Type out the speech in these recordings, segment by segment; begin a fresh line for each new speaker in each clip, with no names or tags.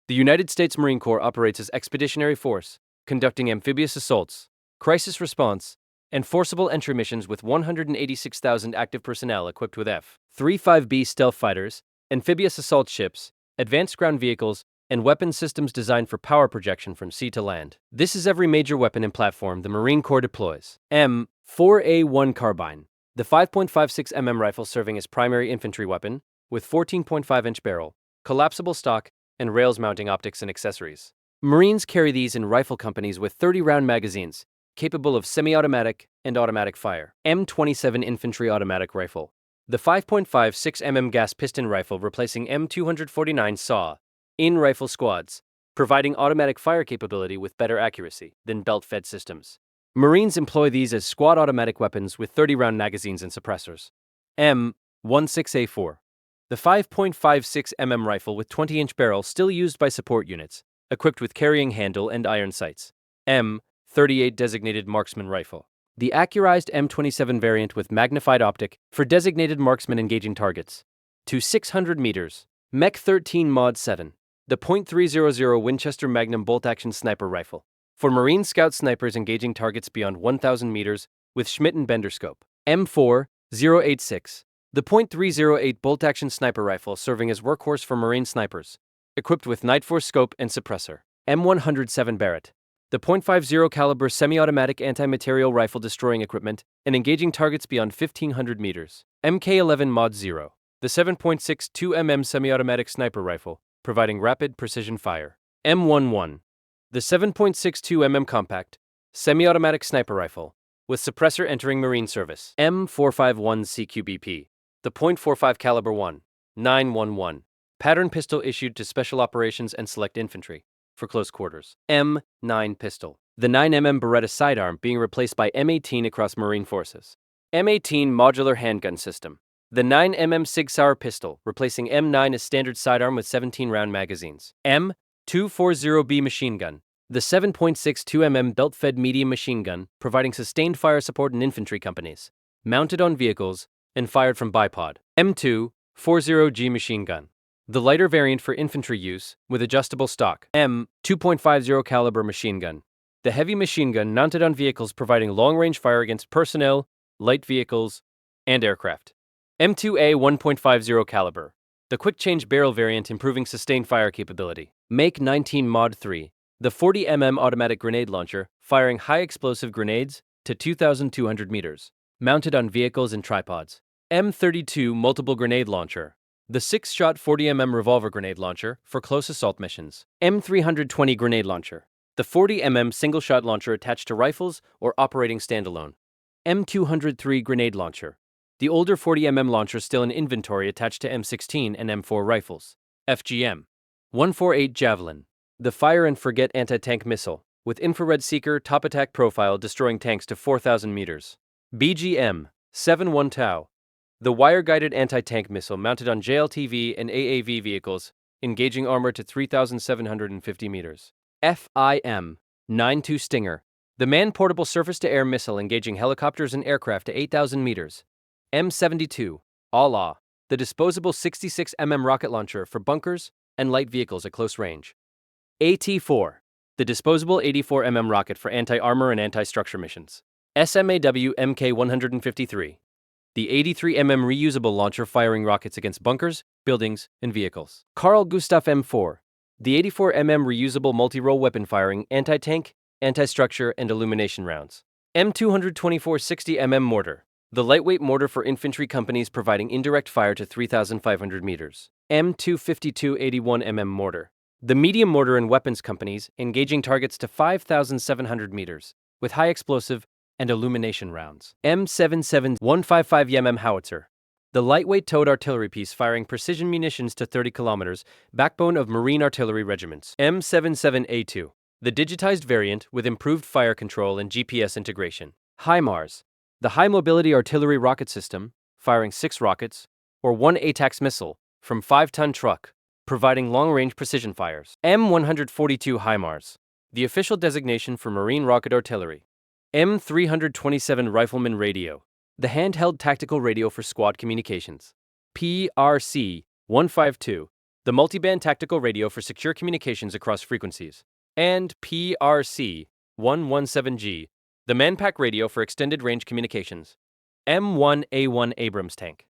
The United States Marine Corps operates as Expeditionary Force, conducting amphibious assaults, crisis response, and forcible entry missions with 186,000 active personnel equipped with F-35B stealth fighters, amphibious assault ships, advanced ground vehicles, and weapon systems designed for power projection from sea to land. This is every major weapon and platform the Marine Corps deploys. M4A1 carbine, the 5.56 mm rifle serving as primary infantry weapon, with 14.5-inch barrel, collapsible stock, and rails mounting optics and accessories. Marines carry these in rifle companies with 30-round magazines, capable of semi-automatic and automatic fire. M27 infantry automatic rifle, the 5.56 mm gas piston rifle replacing M249 SAW in rifle squads, providing automatic fire capability with better accuracy than belt-fed systems. Marines employ these as squad automatic weapons with 30-round magazines and suppressors. M16A4, the 5.56 mm rifle with 20-inch barrel still used by support units, equipped with carrying handle and iron sights. M38 designated marksman rifle, the accurized M27 variant with magnified optic for designated marksman engaging targets to 600 meters. Mech 13 Mod 7, the .300 Winchester Magnum bolt-action sniper rifle for Marine Scout snipers engaging targets beyond 1,000 meters with Schmidt and Bender scope. M4086, the .308 bolt-action sniper rifle serving as workhorse for Marine snipers, equipped with Night Force scope and suppressor. M107 Barrett, the .50 caliber semi-automatic anti-material rifle destroying equipment and engaging targets beyond 1,500 meters. Mk11 Mod 0, the 7.62 mm semi-automatic sniper rifle, providing rapid precision fire. M11, the 7.62 mm compact semi-automatic sniper rifle, with suppressor entering Marine service. M451 CQBP, the .45 caliber 1.911 pattern pistol issued to special operations and select infantry for close quarters. M9 pistol, the 9mm Beretta sidearm being replaced by M18 across Marine forces. M18 modular handgun system, the 9mm Sig Sauer pistol replacing M9 as standard sidearm with 17-round magazines. M240B machine gun, the 7.62 mm belt-fed medium machine gun providing sustained fire support in infantry companies, mounted on vehicles and fired from bipod. M240G machine gun, the lighter variant for infantry use with adjustable stock. M2.50 caliber machine gun, the heavy machine gun mounted on vehicles providing long-range fire against personnel, light vehicles, and aircraft. M2A 1.50 caliber, the quick-change barrel variant improving sustained fire capability. Make 19 Mod 3, the 40 mm automatic grenade launcher firing high-explosive grenades to 2,200 meters, mounted on vehicles and tripods. M32 multiple grenade launcher, the 6-shot 40 mm revolver grenade launcher for close assault missions. M320 grenade launcher, the 40 mm single-shot launcher attached to rifles or operating standalone. M203 grenade launcher, the older 40 mm launcher still in inventory attached to M16 and M4 rifles. FGM 148 Javelin, the fire and forget anti-tank missile, with infrared seeker top attack profile destroying tanks to 4,000 meters. BGM 71 Tau, the wire-guided anti-tank missile mounted on JLTV and AAV vehicles, engaging armor to 3,750 meters. FIM 92 Stinger, the man-portable surface-to-air missile engaging helicopters and aircraft to 8,000 meters. M72 Allah, the disposable 66 mm rocket launcher for bunkers and light vehicles at close range. AT4, the disposable 84 mm rocket for anti-armor and anti-structure missions. SMAW Mk153, the 83 mm reusable launcher firing rockets against bunkers, buildings, and vehicles. Carl Gustaf M4, the 84 mm reusable multi-role weapon firing anti-tank, anti-structure, and illumination rounds. M224 60 mm mortar, the lightweight mortar for infantry companies providing indirect fire to 3,500 meters. M252 81 mm mortar, the medium mortar in weapons companies engaging targets to 5,700 meters with high explosive and illumination rounds. M77 155 mm howitzer, the lightweight towed artillery piece firing precision munitions to 30 kilometers, backbone of Marine artillery regiments. M77A2, the digitized variant with improved fire control and GPS integration. HIMARS, the high-mobility artillery rocket system, firing 6 rockets, or 1 ATACMS missile from 5-ton truck, providing long-range precision fires. M142 HIMARS, the official designation for Marine rocket artillery. M327 Rifleman Radio, the handheld tactical radio for squad communications. PRC 152, the multiband tactical radio for secure communications across frequencies, and PRC-117G, the manpack radio for extended range communications. M1A1 Abrams tank,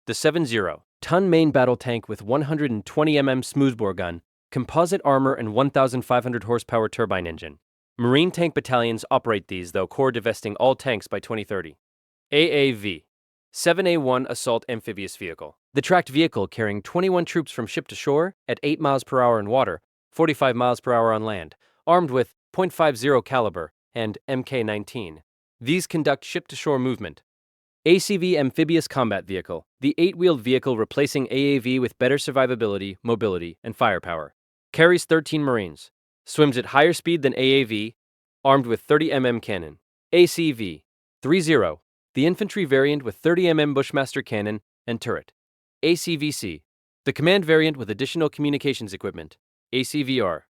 the 70-ton main battle tank with 120 smoothbore gun, composite armor, and 1,500 horsepower turbine engine. Marine tank battalions operate these, though corps divesting all tanks by 2030. AAV 7A1 Assault Amphibious Vehicle, the tracked vehicle carrying 21 troops from ship to shore at 8 miles per hour in water, 45 miles per hour on land, armed with .50 caliber and Mk-19. These conduct ship-to-shore movement. ACV Amphibious Combat Vehicle, the 8-wheeled vehicle replacing AAV with better survivability, mobility, and firepower. Carries 13 Marines. Swims at higher speed than AAV, armed with 30 cannon. ACV 30, the infantry variant with 30 Bushmaster cannon and turret. ACVC, the command variant with additional communications equipment. ACVR,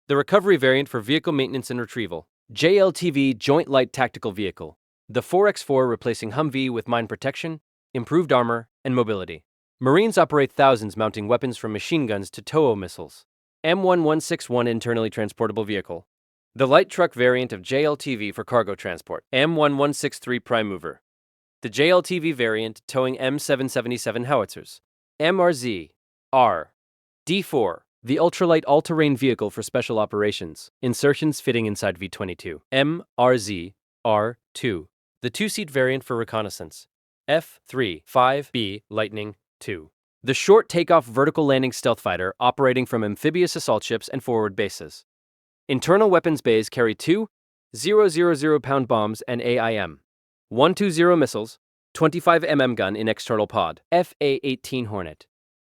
the recovery variant for vehicle maintenance and retrieval. JLTV Joint Light Tactical Vehicle, the 4x4 replacing Humvee with mine protection, improved armor, and mobility. Marines operate thousands mounting weapons from machine guns to TOW missiles. M1161 Internally Transportable Vehicle, the light truck variant of JLTV for cargo transport. M1163 Prime Mover, the JLTV variant towing M777 howitzers. MRZ R D4, the ultralight all-terrain vehicle for special operations, insertions fitting inside V-22. MRZ R2, the two-seat variant for reconnaissance. F-35B Lightning II, the short takeoff vertical landing stealth fighter operating from amphibious assault ships and forward bases. Internal weapons bays carry 2 000-pound bombs and AIM 120 missiles, 25 gun in external pod. FA-18 Hornet,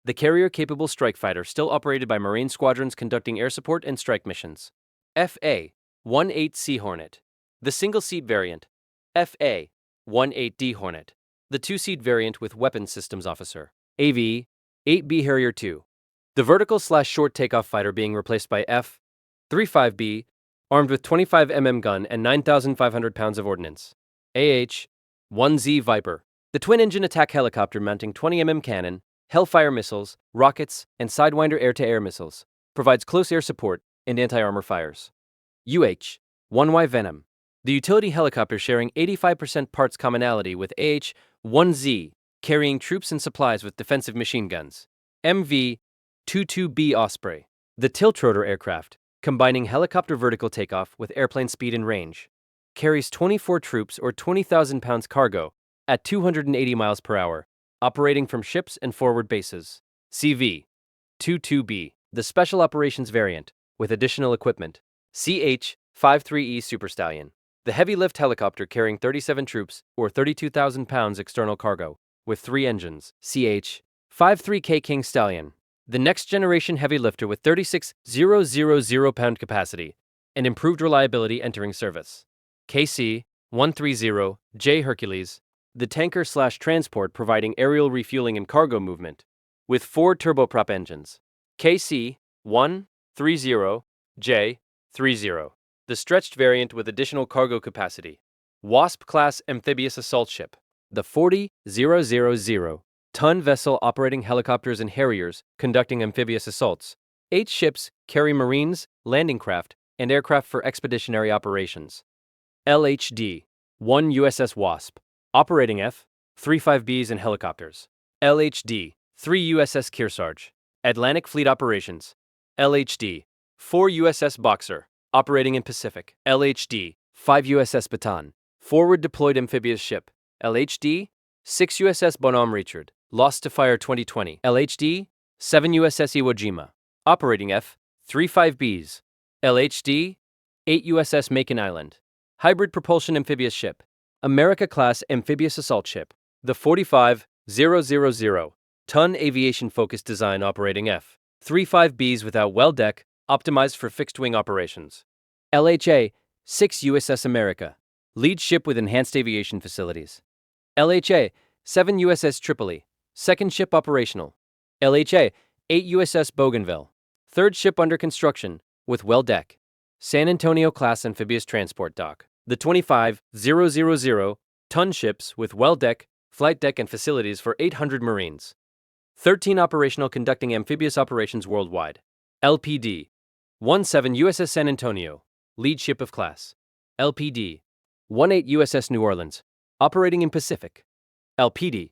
the carrier-capable strike fighter still operated by Marine squadrons conducting air support and strike missions. FA-18C Hornet, the single-seat variant. FA-18D Hornet, the two-seat variant with weapons systems officer. AV-8B Harrier II, the vertical/short takeoff fighter being replaced by F-35B, armed with 25 gun and 9,500 pounds of ordnance. AH-1Z Viper, the twin-engine attack helicopter mounting 20 cannon, Hellfire missiles, rockets, and Sidewinder air-to-air missiles, provides close air support and anti-armor fires. UH-1Y Venom, the utility helicopter sharing 85% parts commonality with AH-1Z, carrying troops and supplies with defensive machine guns. MV-22B Osprey, the tiltrotor aircraft, combining helicopter vertical takeoff with airplane speed and range, carries 24 troops or 20,000 pounds cargo at 280 miles per hour, operating from ships and forward bases. CV-22B, the special operations variant, with additional equipment. CH-53E Super Stallion, the heavy lift helicopter carrying 37 troops or 32,000 pounds external cargo, with 3 engines. CH-53K King Stallion, the next generation heavy lifter with 36,000 pound capacity and improved reliability entering service. KC-130J Hercules, the tanker/transport providing aerial refueling and cargo movement, with 4 turboprop engines. KC-130J30, the stretched variant with additional cargo capacity. Wasp-class amphibious assault ship, the 40,000-ton vessel operating helicopters and Harriers conducting amphibious assaults. 8 ships carry Marines, landing craft, and aircraft for expeditionary operations. LHD-1 USS Wasp, operating F-35Bs and helicopters. LHD-3 USS Kearsarge, Atlantic Fleet Operations. LHD-4 USS Boxer, operating in Pacific. LHD-5 USS Baton, forward deployed amphibious ship. LHD-6 USS Bonhomme Richard, lost to fire 2020. LHD-7 USS Iwo Jima, operating F-35Bs. LHD-8 USS Macon Island, hybrid propulsion amphibious ship. America-class amphibious assault ship, the 45,000-ton aviation-focused design operating F-35Bs without well deck, optimized for fixed-wing operations. LHA-6 USS America, lead ship with enhanced aviation facilities. LHA-7 USS Tripoli, second ship operational. LHA-8 USS Bougainville, third ship under construction, with well deck. San Antonio-class amphibious transport dock, the 25,000-ton ships with well deck, flight deck, and facilities for 800 Marines. 13 operational conducting amphibious operations worldwide. LPD 17 USS San Antonio, lead ship of class. LPD 18 USS New Orleans, operating in Pacific. LPD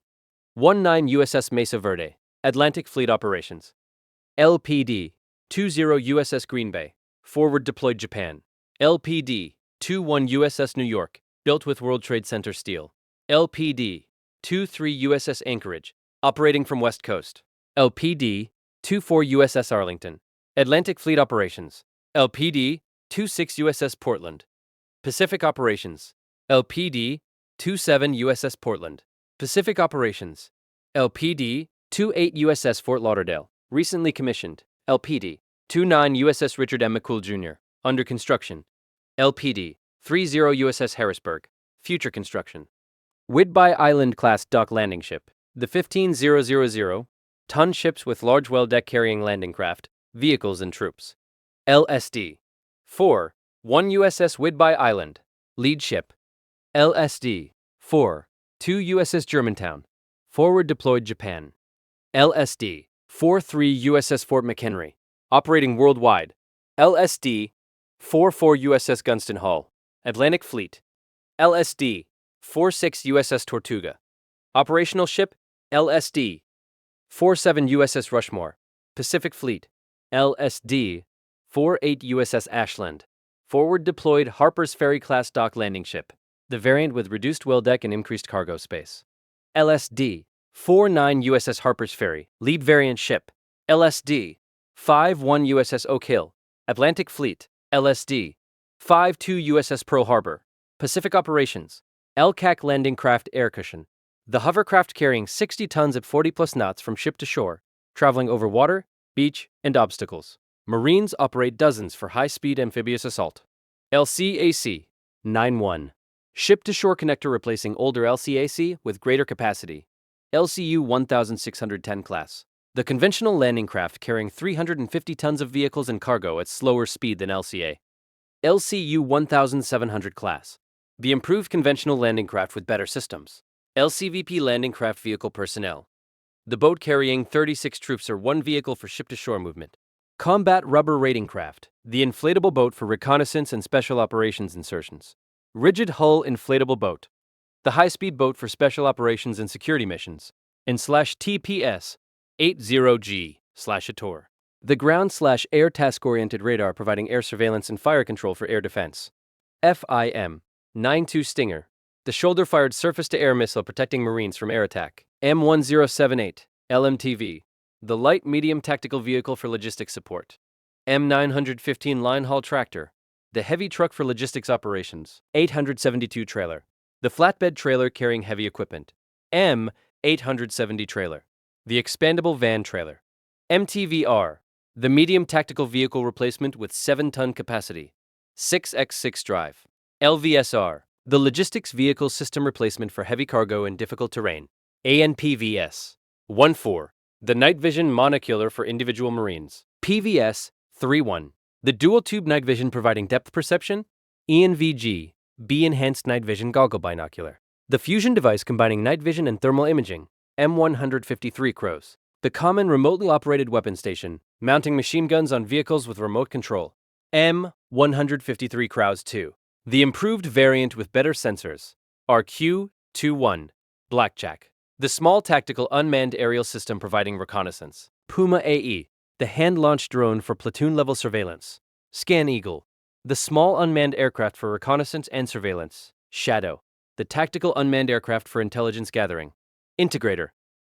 19 USS Mesa Verde, Atlantic Fleet Operations. LPD 20 USS Green Bay, forward deployed Japan. LPD 21 USS New York, built with World Trade Center steel. LPD 23 USS Anchorage, operating from West Coast. LPD 24 USS Arlington, Atlantic Fleet Operations. LPD 26 USS Portland, Pacific Operations. LPD 27 USS Portland, Pacific Operations. LPD 28 USS Fort Lauderdale, recently commissioned. LPD 29 USS Richard M. McCool Jr., under construction. LPD 30 USS Harrisburg, future construction. Whidbey Island-class dock landing ship. The 15,000-ton ships with large well-deck carrying landing craft, vehicles and troops. LSD 4 1 USS Whidbey Island, lead ship. LSD 4 2 USS Germantown, forward deployed Japan. LSD 4-3 USS Fort McHenry, operating worldwide. LSD 4-4 USS Gunston Hall, Atlantic Fleet. LSD 4-6 USS Tortuga, operational ship. LSD 4-7 USS Rushmore, Pacific Fleet. LSD 4-8 USS Ashland, forward deployed Harper's Ferry class dock landing ship, the variant with reduced well deck and increased cargo space. LSD 4-9 USS Harper's Ferry, lead variant ship. LSD 5-1 USS Oak Hill, Atlantic Fleet. LSD 5-2 USS Pearl Harbor, Pacific Operations. LCAC landing craft air cushion, the hovercraft carrying 60 tons at 40+ knots from ship to shore, traveling over water, beach, and obstacles. Marines operate dozens for high-speed amphibious assault. LCAC 9-1, ship-to-shore connector replacing older LCAC with greater capacity. LCU 1610 class, the conventional landing craft carrying 350 tons of vehicles and cargo at slower speed than LCA. LCU 1700 class, the improved conventional landing craft with better systems. LCVP landing craft vehicle personnel, the boat carrying 36 troops or one vehicle for ship-to-shore movement. Combat rubber raiding craft, the inflatable boat for reconnaissance and special operations insertions. Rigid hull inflatable boat, the high-speed boat for special operations and security missions. And /TPS 80G/Ator, the ground/air task-oriented radar providing air surveillance and fire control for air defense. FIM 92 Stinger, the shoulder-fired surface-to-air missile protecting Marines from air attack. M1078 LMTV, the light-medium tactical vehicle for logistics support. M915 line haul tractor, the heavy truck for logistics operations. 872 trailer, the flatbed trailer carrying heavy equipment. M870 trailer, the expandable van trailer. MTVR, the medium tactical vehicle replacement with 7-ton capacity. 6x6 drive. LVSR, the logistics vehicle system replacement for heavy cargo in difficult terrain. ANPVS 14, the night vision monocular for individual Marines. PVS 31, the dual-tube night vision providing depth perception. ENVG, B-enhanced night vision goggle binocular, the fusion device combining night vision and thermal imaging. M153 Crows, the common remotely operated weapon station, mounting machine guns on vehicles with remote control. M153 Crows 2, the improved variant with better sensors. RQ-21 Blackjack, the small tactical unmanned aerial system providing reconnaissance. Puma AE, the hand-launched drone for platoon-level surveillance. Scan Eagle, the small unmanned aircraft for reconnaissance and surveillance. Shadow, the tactical unmanned aircraft for intelligence gathering. Integrator,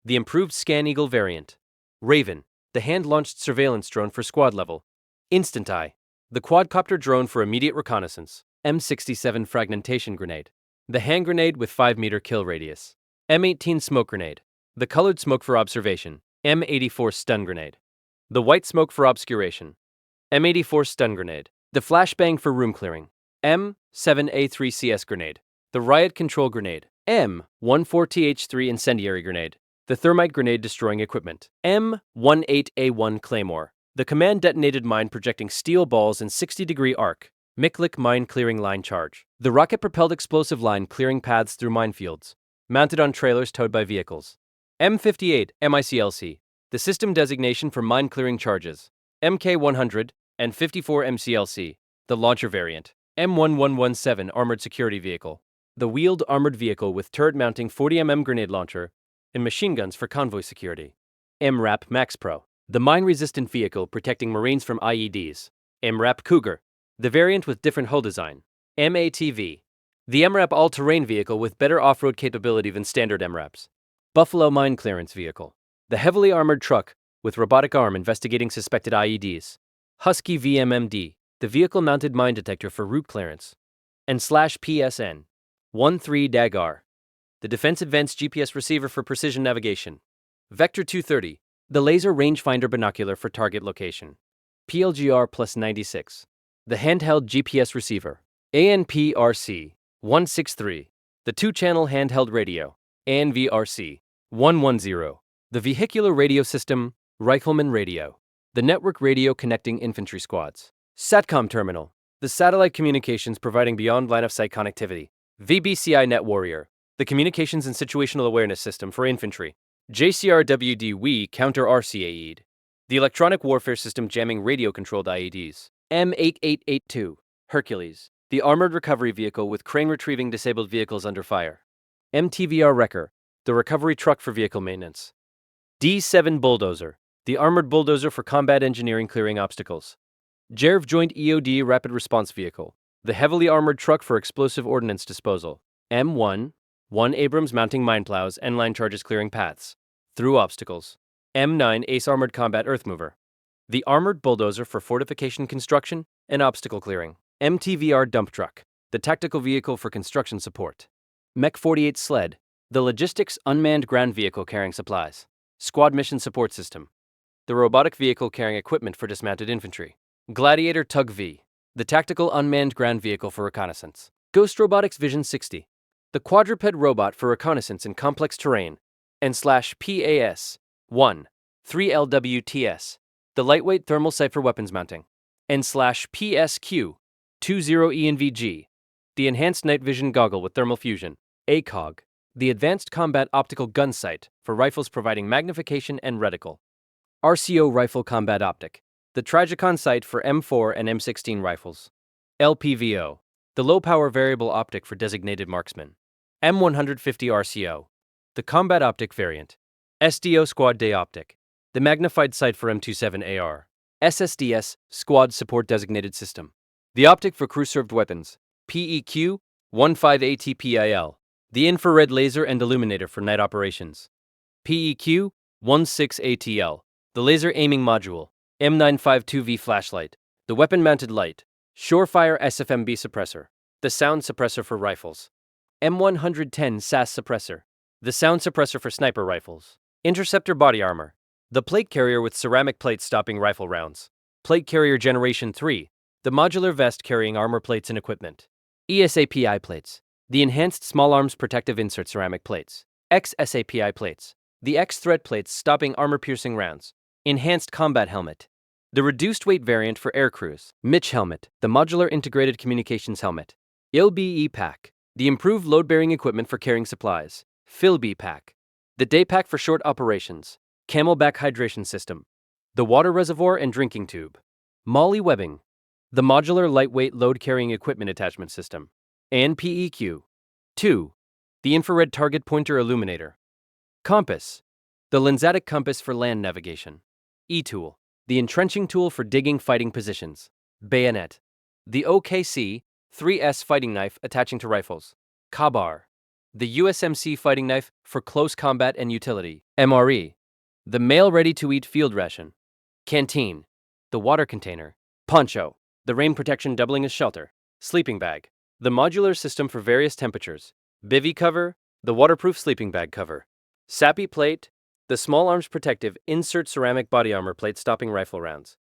the improved Scan Eagle variant. Raven, the hand-launched surveillance drone for squad level. Instant Eye, the quadcopter drone for immediate reconnaissance. M67 fragmentation grenade, the hand grenade with 5-meter kill radius. M18 smoke grenade, the colored smoke for observation. M84 stun grenade, the white smoke for obscuration. M84 stun grenade, the flashbang for room clearing. M7A3CS grenade, the riot control grenade. M14TH3 incendiary grenade, the thermite grenade destroying equipment. M18A1 claymore, the command detonated mine projecting steel balls in 60-degree arc. Miklik mine clearing line charge, the rocket-propelled explosive line clearing paths through minefields, mounted on trailers towed by vehicles. M58 MICLC, the system designation for mine-clearing charges. MK100 and 54 MCLC, the launcher variant. M1117 Armored Security Vehicle, the wheeled armored vehicle with turret-mounting 40mm grenade launcher and machine guns for convoy security. MRAP Max Pro, the mine-resistant vehicle protecting Marines from IEDs. MRAP Cougar, the variant with different hull design. MATV, the MRAP all-terrain vehicle with better off-road capability than standard MRAPs. Buffalo Mine Clearance Vehicle, the heavily armored truck with robotic arm investigating suspected IEDs. Husky VMMD, the vehicle-mounted mine detector for route clearance. And /PSN 13 DAG-R, the Defense Advanced GPS receiver for precision navigation. Vector 230, the laser rangefinder binocular for target location. PLGR Plus 96, the handheld GPS receiver. ANPRC 163, the two-channel handheld radio. ANVRC 110, the vehicular radio system, rifleman radio, the network radio connecting infantry squads. SATCOM terminal, the satellite communications providing beyond line-of-sight connectivity. VBCI Net Warrior, the communications and situational awareness system for infantry. JCRWD WE counter RCAED, the electronic warfare system jamming radio-controlled IEDs. M8882, Hercules, the armored recovery vehicle with crane retrieving disabled vehicles under fire. MTVR Wrecker, the recovery truck for vehicle maintenance. D7 Bulldozer, the armored bulldozer for combat engineering clearing obstacles. JERV Joint EOD Rapid Response Vehicle, the heavily armored truck for explosive ordnance disposal. M1 Abrams mounting mine plows and line charges clearing paths through obstacles. M9 Ace Armored Combat Earthmover, the armored bulldozer for fortification construction and obstacle clearing. MTVR Dump Truck, the tactical vehicle for construction support. Mech 48 Sled, the logistics unmanned ground vehicle carrying supplies. Squad Mission Support System, the robotic vehicle carrying equipment for dismounted infantry. Gladiator Tug V, the tactical unmanned ground vehicle for reconnaissance. Ghost Robotics Vision 60, the quadruped robot for reconnaissance in complex terrain. And /PAS 1 3LWTS, the lightweight thermal sight for weapons mounting. And /PSQ 20ENVG, the enhanced night vision goggle with thermal fusion. ACOG, the advanced combat optical gun sight for rifles providing magnification and reticle. RCO Rifle Combat Optic, the Tragicon sight for M4 and M16 rifles. LPVO, the low-power variable optic for designated marksmen. M150 RCO, the combat optic variant. SDO Squad Day Optic, the magnified sight for M27 AR. SSDS Squad Support Designated System, the optic for crew-served weapons. PEQ 15ATPIL, the infrared laser and illuminator for night operations. PEQ 16ATL, the laser aiming module. M952V flashlight, the weapon-mounted light. Surefire SFMB suppressor, the sound suppressor for rifles. M110 SAS suppressor, the sound suppressor for sniper rifles. Interceptor body armor, the plate carrier with ceramic plates stopping rifle rounds. Plate carrier Generation 3, the modular vest carrying armor plates and equipment. ESAPI plates, the enhanced small arms protective insert ceramic plates. XSAPI plates, the X thread plates stopping armor-piercing rounds. Enhanced combat helmet, the reduced weight variant for air crews. Mitch helmet, the modular integrated communications helmet. ILBE pack, the improved load-bearing equipment for carrying supplies. FILB pack, the day pack for short operations. Camelback hydration system, the water reservoir and drinking tube. MOLLE webbing, the modular lightweight load-carrying equipment attachment system. And PEQ 2, the infrared target pointer illuminator. Compass, the lensatic compass for land navigation. E-tool, the entrenching tool for digging fighting positions. Bayonet, the OKC 3S fighting knife attaching to rifles. Kabar, the USMC fighting knife for close combat and utility. MRE, the male ready-to-eat field ration. Canteen, the water container. Poncho, the rain protection doubling as shelter. Sleeping bag, the modular system for various temperatures. Bivy cover, the waterproof sleeping bag cover. SAPI plate, the small arms protective insert ceramic body armor plate stopping rifle rounds.